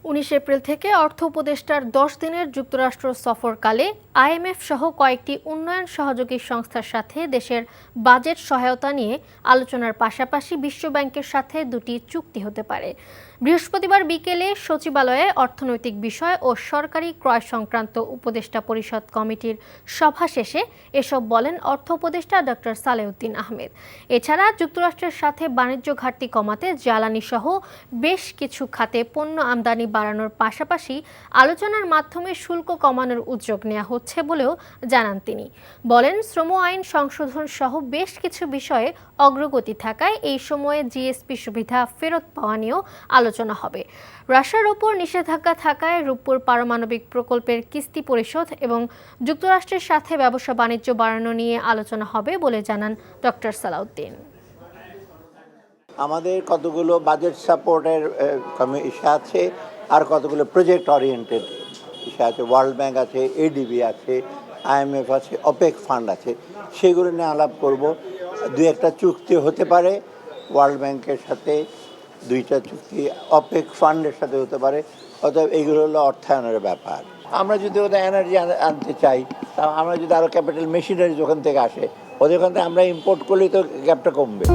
19 April থেকে অর্থ উপদেষ্টার 10 দিনের যুক্তরাষ্ট্র সফরকালে আইএমএফ সহ কয়েকটি উন্নয়ন সহযোগী সংস্থার সাথে দেশের বাজেট সহায়তা নিয়ে আলোচনার পাশাপাশি বিশ্বব্যাংকের সাথে দুটি চুক্তি হতে পারে। বৃহস্পতিবার বিকেলে সচিবালয়ে অর্থনৈতিক বিষয় ও সরকারি ক্রয় সংক্রান্ত উপদেষ্টা পরিষদ কমিটির সভা শেষে এসব বলেন অর্থ উপদেষ্টা ডক্টর সালেউদ্দিন আহমেদ। এছাড়া যুক্তরাষ্ট্রের সাথে বাণিজ্য ঘাটতি কমাতে জ্বালানি সহ বেশ কিছু খাতে পণ্য আমদানি বাড়ানোর পাশাপাশি আলোচনার মাধ্যমে শুল্ক কমানোর উদ্যোগ নেওয়া হচ্ছে বলেও জানান তিনি। বলেন, শ্রম আইন সংশোধন সহ বেশ কিছু বিষয়ে অগ্রগতি থাকায় এই সময়ে জিএসপি সুবিধা ফেরত পাওয়া নিয়েও আলোচনা হবে। রাশিয়ার ওপর নিষেধাজ্ঞা থাকায় রূপপুর পারমাণবিক প্রকল্পের কিস্তি পরিশোধ এবং যুক্তরাষ্ট্রের সাথে ব্যবসা বাণিজ্য বাড়ানো নিয়ে আলোচনা হবে বলে জানান ডক্টর সালাউদ্দিন। আমাদের কতগুলো বাজেট সাপোর্টের ইস্যু আছে, আর কতগুলো প্রজেক্ট ওরিয়েন্টেড ইস্যু আছে। ওয়ার্ল্ড ব্যাংক আছে, এডিবি আছে, আইএমএফ আছে, অপেক ফান্ড আছে, সেগুলো নিয়ে আলাপ করব। দুই একটা চুক্তি হতে পারে ওয়ার্ল্ড ব্যাংকের সাথে, দুইটা চুক্তি অপেক ফান্ডের সাথে হতে পারে। অতএব এইগুলো হলো অর্থায়নের ব্যাপার। আমরা যদি ওদের এনার্জি আনতে চাই, তা আমরা যদি আরও ক্যাপিটাল মেশিনারি ওখান থেকে আসে, ওদের ওখান থেকে আমরা ইম্পোর্ট করলেই তো গ্যাপটা কমবে।